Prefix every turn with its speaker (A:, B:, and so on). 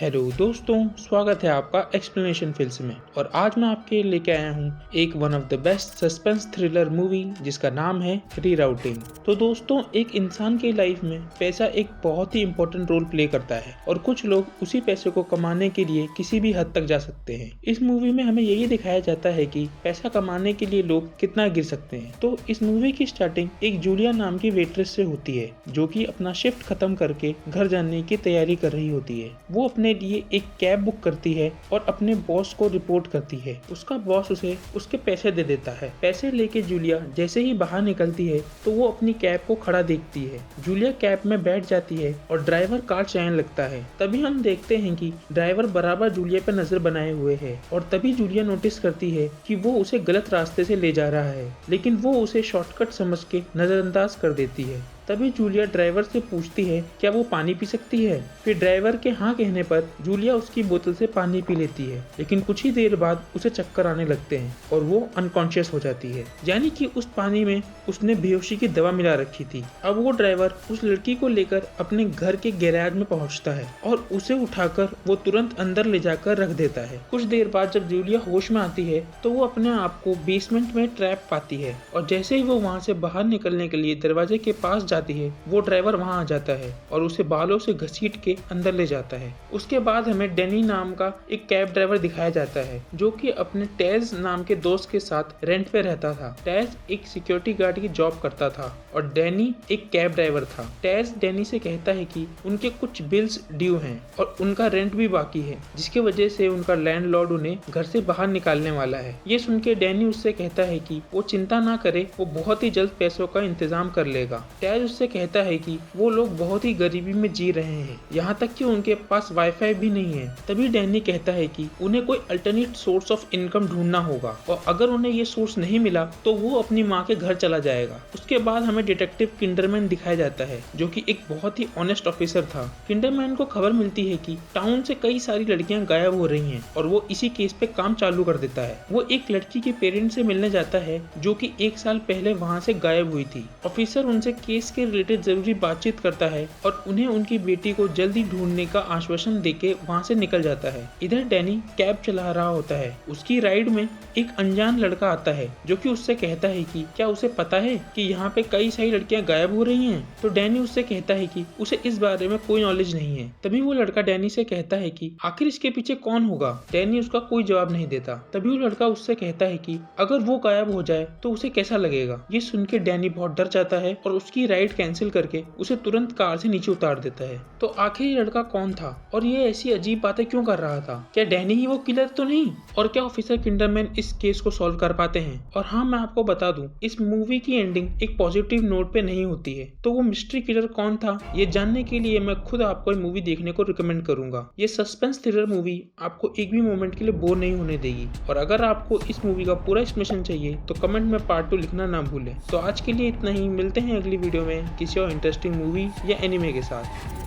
A: Hello दोस्तों, स्वागत है आपका एक्सप्लेनेशन फिल्म्स में। और आज मैं आपके लिए लेके आया हूँ एक one of the best suspense thriller movie जिसका नाम है रीराउटिंग। तो दोस्तों, एक इंसान की लाइफ में पैसा एक बहुत ही इम्पोर्टेंट रोल प्ले करता है और कुछ लोग उसी पैसे को कमाने के लिए किसी भी हद तक जा सकते हैं। इस मूवी में हमें यही दिखाया जाता है कि पैसा कमाने के लिए लोग कितना गिर सकते हैं। तो इस मूवी की स्टार्टिंग एक जूलिया नाम की वेट्रेस से होती है, जो कि अपना शिफ्ट खत्म करके घर जाने की तैयारी कर रही होती है। वो अपने लिए एक कैब बुक करती है और अपने बॉस को रिपोर्ट करती है। उसका बॉस उसे उसके पैसे दे देता है। पैसे लेके जूलिया जैसे ही बाहर निकलती है तो वो अपनी कैब को खड़ा देखती है। जूलिया कैब में बैठ जाती है और ड्राइवर कार चलाने लगता है। तभी हम देखते हैं कि ड्राइवर बराबर जूलिया पे नजर बनाए हुए है और तभी जूलिया नोटिस करती है कि वो उसे गलत रास्ते से ले जा रहा है, लेकिन वो उसे शॉर्टकट समझ के नजरअंदाज कर देती है। तभी जूलिया ड्राइवर से पूछती है क्या वो पानी पी सकती है। फिर ड्राइवर के हाँ कहने पर जूलिया उसकी बोतल से पानी पी लेती है, लेकिन कुछ ही देर बाद उसे चक्कर आने लगते हैं और वो अनकॉन्शियस हो जाती है। यानी कि उस पानी में उसने बेहोशी की दवा मिला रखी थी। अब वो ड्राइवर उस लड़की को लेकर अपने घर के गैराज में पहुंचता है और उसे उठाकर वो तुरंत अंदर ले जाकर रख देता है। कुछ देर बाद जब जूलिया होश में आती है तो वो अपने आप को बेसमेंट में ट्रैप पाती है और जैसे ही वो वहाँ से बाहर निकलने के लिए दरवाजे के पास जाती है, वो ड्राइवर वहां आ जाता है और उसे बालों से घसीट के अंदर ले जाता है। उसके बाद हमें डैनी नाम का एक कैब ड्राइवर दिखाया जाता है, जो कि अपने टैज नाम के दोस्त के साथ रेंट पे रहता था। टैज एक सिक्योरिटी गार्ड की जॉब करता था और डैनी एक कैब ड्राइवर था। टैज डैनी से कहता है कि उनके कुछ बिल्स ड्यू हैं और उनका रेंट भी बाकी है, जिसकी वजह से उनका लैंडलॉर्ड उन्हें घर से बाहर निकालने वाला है। ये सुन के डैनी उससे कहता है कि वो चिंता ना करे, वो बहुत ही जल्द पैसों का इंतजाम कर लेगा। टैज उससे कहता है कि वो लोग बहुत ही गरीबी में जी रहे हैं, यहाँ तक कि उनके पास वाईफाई भी नहीं है। तभी डैनी कहता है कि उन्हें कोई अल्टरनेट सोर्स ऑफ इनकम ढूंढना होगा और अगर उन्हें ये सोर्स नहीं मिला तो वो अपनी माँ के घर चला जाएगा। उसके बाद हमें डिटेक्टिव किंडरमैन दिखाया जाता है, जो कि एक बहुत ही ऑनेस्ट ऑफिसर था। किंडरमैन को खबर मिलती है कि टाउन से कई सारी लड़कियां गायब हो रही हैं और वो इसी केस पे काम चालू कर देता है। वो एक लड़की के पेरेंट्स से मिलने जाता है जो कि 1 साल पहले वहाँ से गायब हुई थी। ऑफिसर उनसे केस के रिलेटेड जरूरी बातचीत करता है और उन्हें उनकी बेटी को जल्दी ढूंढने का आश्वासन देके वहाँ से निकल जाता है। इधर डैनी कैब चला रहा होता है। उसकी राइड में एक अनजान लड़का आता है, जो कि उससे कहता है कि क्या उसे पता है कि यहाँ पे कई सारी लड़कियां गायब हो रही हैं। तो डैनी उससे कहता है कि उसे इस बारे में कोई नॉलेज नहीं है। तभी वो लड़का डैनी से कहता है कि आखिर इसके पीछे कौन होगा। डैनी उसका कोई जवाब नहीं देता। तभी वो लड़का उससे कहता है कि अगर वो गायब हो जाए तो उसे कैसा लगेगा। ये सुन के डैनी बहुत डर जाता है और उसकी राइड कैंसिल करके उसे तुरंत कार से नीचे उतार देता है। तो आखिर ये लड़का कौन था और ये ऐसी अजीब बातें क्यों कर रहा था। क्या डैनी ही वो किलर तो नहीं, और क्या ऑफिसर किंडरमैन इस केस को सॉल्व कर पाते हैं। और हाँ, मैं आपको बता दूं, इस मूवी की एंडिंग एक पॉजिटिव नोट पे नहीं होती है। तो वो मिस्ट्री किलर कौन था, ये जानने के लिए मैं खुद आपको ये मूवी देखने को रिकमेंड करूंगा। ये सस्पेंस थ्रिलर मूवी आपको एक भी मोमेंट के लिए बोर नहीं होने देगी। और अगर आपको इस मूवी का पूरा एक्सप्लेनेशन चाहिए तो कमेंट में पार्ट 2 लिखना ना भूलें। तो आज के लिए इतना ही, मिलते हैं अगली वीडियो में किसी और इंटरेस्टिंग मूवी या एनिमे के साथ।